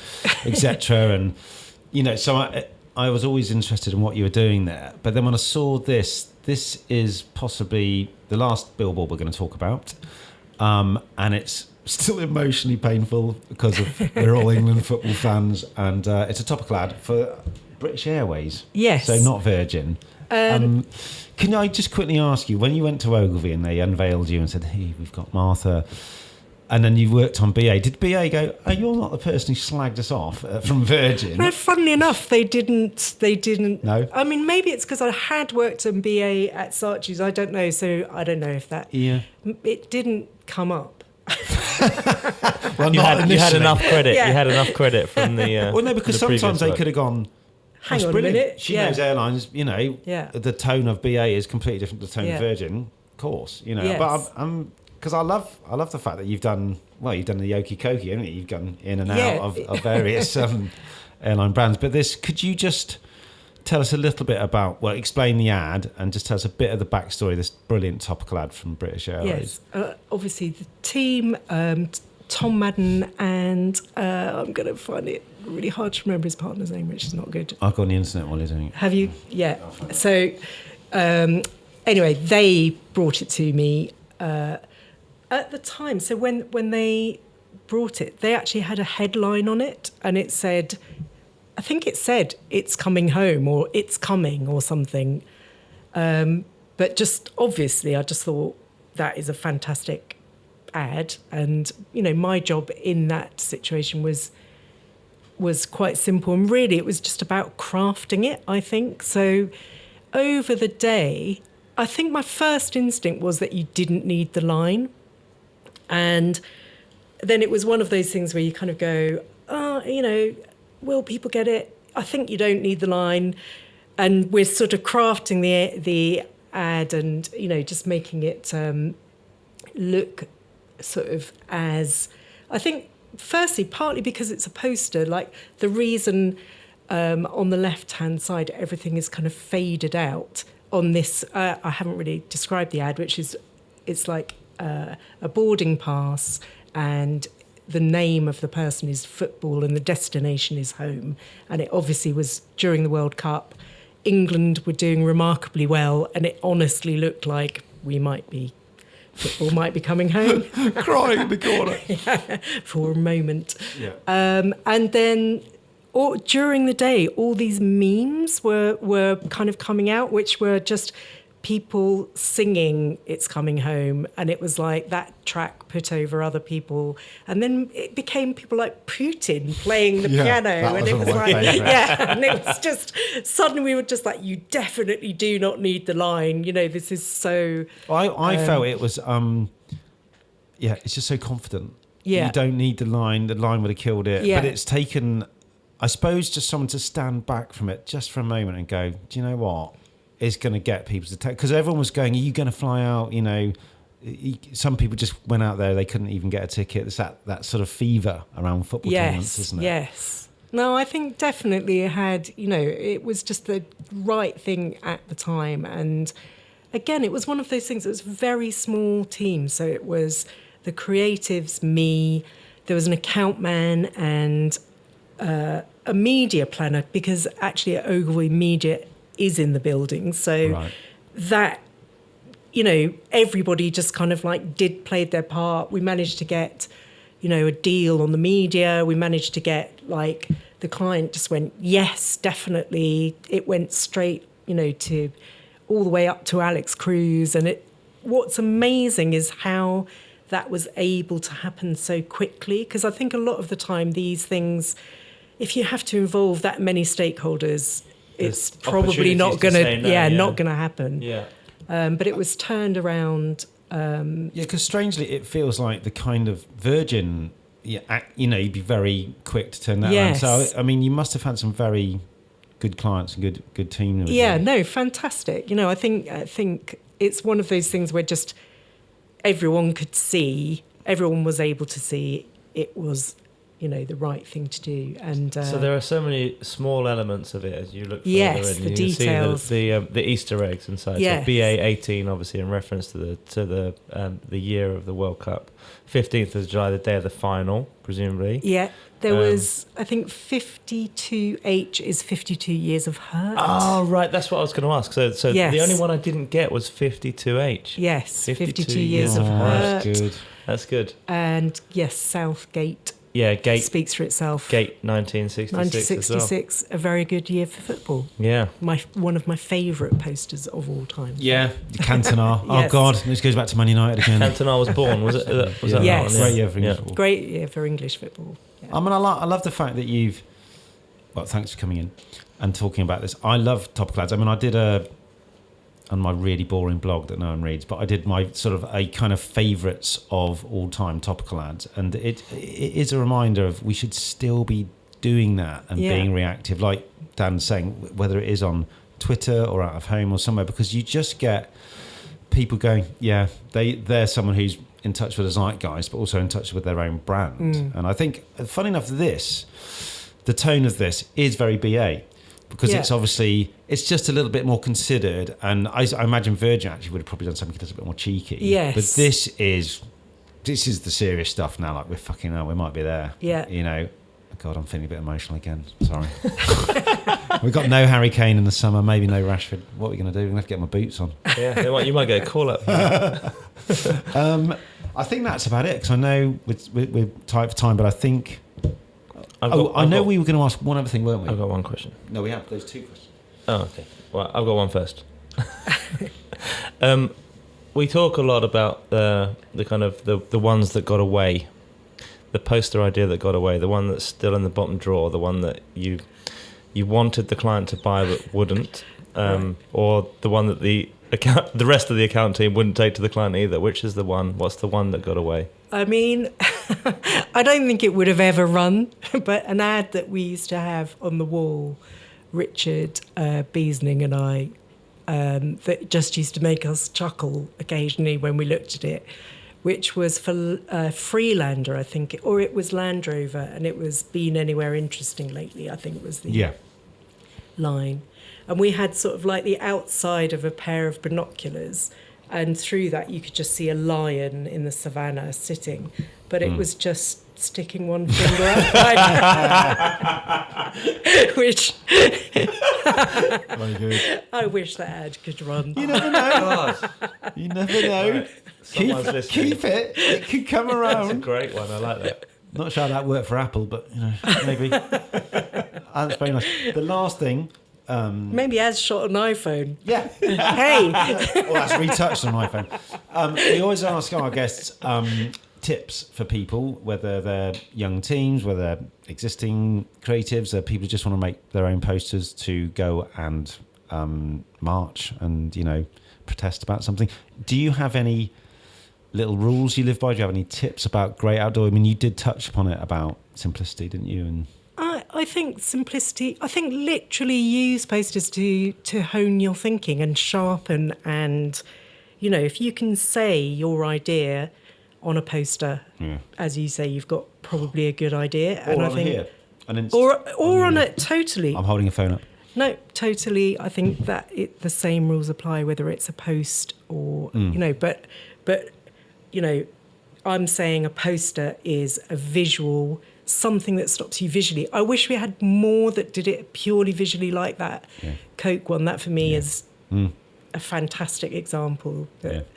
etc. And so I was always interested in what you were doing there. But then when I saw this is possibly the last billboard we're going to talk about. And it's still emotionally painful because we're all England football fans, and it's a topical ad for British Airways. Yes. So not Virgin. Can I just quickly ask you, when you went to Ogilvy and they unveiled you and said, hey, we've got Martha, and then you worked on BA, did BA go, oh, you're not the person who slagged us off from Virgin? No, funnily enough, they didn't. No? I mean, maybe it's because I had worked on BA at Saatchi's. I don't know. So I don't know if that... Yeah. It didn't come up. Well, You had enough credit. Yeah. You had enough credit from the. Well, no, because the sometimes they previous could have gone... Hang That's on brilliant. a minute. She knows airlines, Yeah. the tone of BA is completely different to the tone Yeah. of Virgin, of course, Yes. But I'm because I love the fact that you've done the Yoki Koki, haven't you? You've gone in and Yeah. out of various airline brands. But could you just tell us a little bit about, explain the ad and just tell us a bit of the backstory of this brilliant topical ad from British Airways? Yes. Obviously, the team, Tom Madden, and I'm going to find it really hard to remember his partner's name, which is not good. I've got on the internet while you're doing it. Have you? Yeah. So, anyway, they brought it to me at the time. So when they brought it, they actually had a headline on it, and it said, I think it said, "It's coming home," or "It's coming," or something. But just obviously, I just thought that is a fantastic ad, and my job in that situation was quite simple, and really it was just about crafting it, I think. So over the day, I think my first instinct was that you didn't need the line, and then it was one of those things where you kind of go, will people get it? I think you don't need the line, and we're sort of crafting the ad and just making it look sort of as, I think, firstly, partly because it's a poster, like the reason on the left-hand side everything is kind of faded out on this, I haven't really described the ad, which is, it's like a boarding pass, and the name of the person is football and the destination is home. And it obviously was during the World Cup. England were doing remarkably well, and it honestly looked like football might be coming home. Crying in the corner. Yeah, for a moment. Yeah. And then during the day, all these memes were kind of coming out, which were just people singing "It's Coming Home," and it was like that track put over other people, and then it became people like Putin playing the piano, and it was like, and it was just suddenly we were just like, you definitely do not need the line. This is so. I felt it was, it's just so confident. Yeah, you don't need the line. The line would have killed it. Yeah. But it's taken, I suppose, just someone to stand back from it just for a moment and go, do you know what? Is going to get people's attention, because everyone was going, are you going to fly out? Some people just went out there, they couldn't even get a ticket. It's that sort of fever around football tournaments, isn't it? Yes. No, I think definitely it had, it was just the right thing at the time. And again, it was one of those things, it was a very small team. So it was the creatives, me, there was an account man, and a media planner, because actually at Ogilvy Media is in the building. So that, everybody just kind of like played their part. We managed to get, a deal on the media. We managed to get like the client just went, yes, definitely. It went straight, to all the way up to Alex Cruz. And what's amazing is how that was able to happen so quickly. Because I think a lot of the time these things, if you have to involve that many stakeholders, it's probably not going to, not going to happen. Yeah. But it was turned around. Because strangely, it feels like the kind of Virgin, you'd be very quick to turn that around. So, I mean, you must have had some very good clients and good team. Yeah, no, fantastic. I think it's one of those things where just everyone was able to see it was, the right thing to do. And so there are so many small elements of it as you look further yes, in. The you details. See the Easter eggs inside. Yes. So BA18, obviously, in reference to the year of the World Cup. 15th of July, the day of the final, presumably. Yeah. There was, I think, 52H is 52 years of hurt. Oh, right. That's what I was going to ask. So yes. The only one I didn't get was 52H. Yes, 52 years of hurt. That's good. That's good. And yes, Southgate. Yeah, Gate speaks for itself. Gate 1966. 1966, as well. A very good year for football. Yeah. One of my favourite posters of all time. Yeah, Cantona. Yes. Oh God, this goes back to Man United again. Cantona was born, was it? Was that yes. that one? Great year for English football. Great year for English football. Yeah. I mean, I love the fact that you've. Well, thanks for coming in and talking about this. I love topical ads. I mean, I did on my really boring blog that no one reads, but I did my sort of a kind of favourites of all-time topical ads, and it is a reminder of we should still be doing that and being reactive, like Dan's saying, whether it is on Twitter or out of home or somewhere, because you just get people going, they're someone who's in touch with the zeitgeist, but also in touch with their own brand. And I think, funny enough, the tone of this is very BA. Because it's obviously, it's just a little bit more considered. And I imagine Virgin actually would have probably done something that's a bit more cheeky. Yes. But this is the serious stuff now. Like, we're fucking hell, we might be there. Yeah. God, I'm feeling a bit emotional again. Sorry. We've got no Harry Kane in the summer, maybe no Rashford. What are we going to do? We're going to have to get my boots on. Yeah, you might get a call up. I think that's about it, because I know we're tight for time, but I think... I know we were going to ask one other thing, weren't we? I've got one question. No, we have. There's two questions. Oh, okay. Well, I've got one first. We talk a lot about the kind of the ones that got away, the poster idea that got away, the one that's still in the bottom drawer, the one that you wanted the client to buy but wouldn't, or the one that the rest of the account team wouldn't take to the client either. Which is the one? What's the one that got away? I mean, I don't think it would have ever run, but an ad that we used to have on the wall, Richard Beesning and I, that just used to make us chuckle occasionally when we looked at it, which was for Freelander, I think, or it was Land Rover, and it was Been Anywhere Interesting Lately, I think was the line. And we had sort of like the outside of a pair of binoculars, and through that you could just see a lion in the savannah sitting, but it was just sticking one finger up, which Very good. I wish that ad could run. You never know. You never know. Right. Keep it. It could come around. That's a great one. I like that. Not sure how that worked for Apple, but maybe. That's very nice. The last thing. Maybe Az shot an iPhone. Yeah. Hey. Well, that's retouched on an iPhone. We always ask our guests tips for people, whether they're young teams, whether they're existing creatives, or people who just want to make their own posters to go and march and, protest about something. Do you have any little rules you live by? Do you have any tips about great outdoor? I mean, you did touch upon it about simplicity, didn't you? And I think simplicity, I think literally use posters to hone your thinking and sharpen, and, if you can say your idea on a poster, as you say, you've got probably a good idea. Or and on I think, here. Or on it, totally. I'm holding a phone up. No, totally. I think that the same rules apply whether it's a post or, but I'm saying a poster is a visual something that stops you visually. I wish we had more that did it purely visually like that. Coke one, that for me is a fantastic example. That,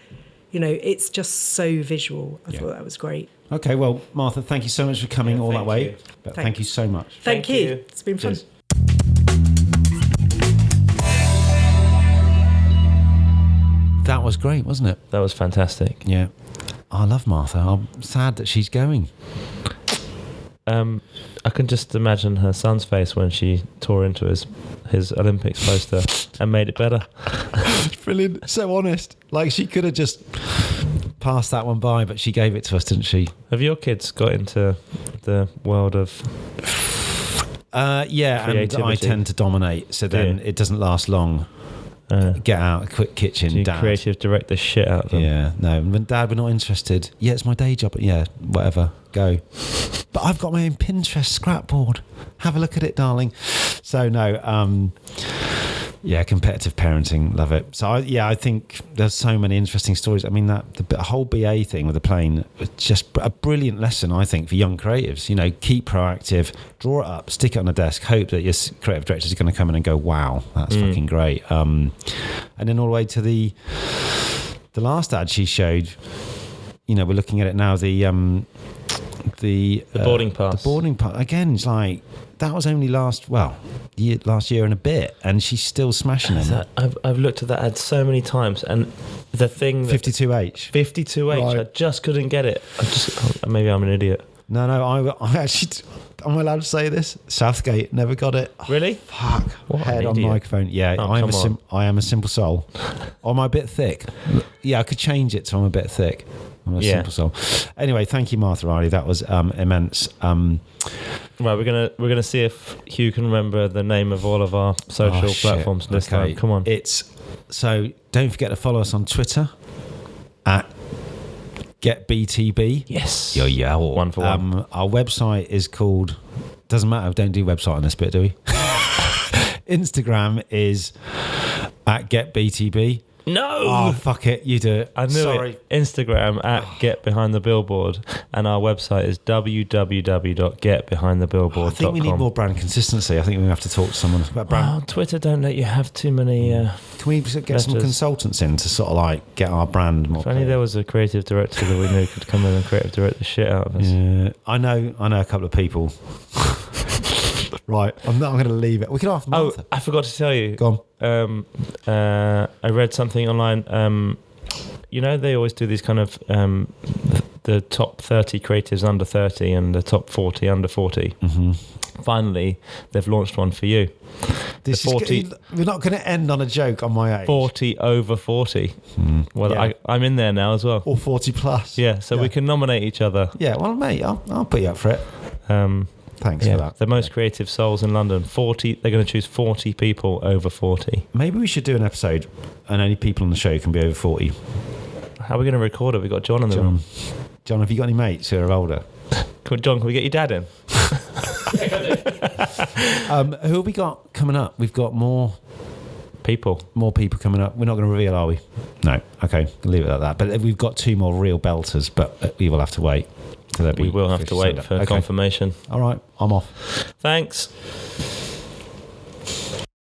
you know, it's just so visual. I thought that was great. Okay, well, Martha, thank you so much for coming all that way. But thank you so much. Thank you. It's been fun. Cheers. That was great, wasn't it? That was fantastic. Yeah. I love Martha. I'm sad that she's going. I can just imagine her son's face when she tore into his Olympics poster and made it better. Brilliant. So honest. Like, she could have just passed that one by, but she gave it to us, didn't she? Have your kids got into the world of yeah, creativity? And I tend to dominate, so then it doesn't last long. Get out, a quick kitchen, do you Dad. creative direct the shit out of them? Yeah, no. When Dad, we're not interested. Yeah, it's my day job. Yeah, whatever, go. But I've got my own Pinterest scrapboard. Have a look at it, darling. So no, yeah, competitive parenting, love it. So I think there's so many interesting stories. I mean, the whole BA thing with the plane was just a brilliant lesson, I think, for young creatives. You know, keep proactive, draw it up, stick it on the desk, hope that your creative director is going to come in and go, "Wow, that's fucking great." And then all the way to the last ad she showed. You know, we're looking at it now. The boarding pass. The boarding pass again. It's like that was only last year and a bit, and she's still smashing it. I've looked at that ad so many times, and the thing that 52H. 52H, Right. I just couldn't get it. Maybe I'm an idiot. No, I actually. Am I allowed to say this? Southgate never got it. Really? Fuck. What Head an on idiot. microphone. Yeah, Oh, I am a simple soul. Or am I a bit thick? Yeah, I could change it to I'm a bit thick. I'm a simple soul. Anyway, thank you, Martha Riley. That was immense. Right, we're gonna see if Hugh can remember the name of all of our social platforms this time. Come on. So don't forget to follow us on Twitter at GetBTB. Yes. Yeah. One for one. Our website is called. Doesn't matter. We don't do website on this bit, do we? Instagram is at GetBTB. No. Oh, fuck it. You do it. I knew it. Instagram at Get Behind the Billboard, and our website is www.getbehindthebillboard.com. I think we need more brand consistency. I think we have to talk to someone about brand. Well, Twitter don't let you have too many. Can we get some consultants in to sort of like get our brand more? If only there was a creative director that we knew could come in and creative direct the shit out of us. Yeah, I know a couple of people. Right, I'm going to leave it. We can ask Martha. Oh, I forgot to tell you. Go on. I read something online. You know, they always do these kind of the top 30 creatives under 30 and the top 40 under 40. Mm-hmm. Finally, they've launched one for you. This 40, we're not going to end on a joke on my age. 40 over 40. Well, yeah. I'm in there now as well. Or 40 plus. Yeah, so we can nominate each other. Yeah, well, mate, I'll put you up for it. Thanks for that. The most creative souls in London. 40. They're going to choose 40 people over 40. Maybe we should do an episode and only people on the show can be over 40. How are we going to record it? We've got John in the room. John, have you got any mates who are older? John, can we get your dad in? Who have we got coming up? We've got more people coming up. We're not going to reveal, are we? No. Okay, leave it at that. But we've got 2 more real belters, but we will have to wait. We will have to wait for confirmation. All right, I'm off. Thanks.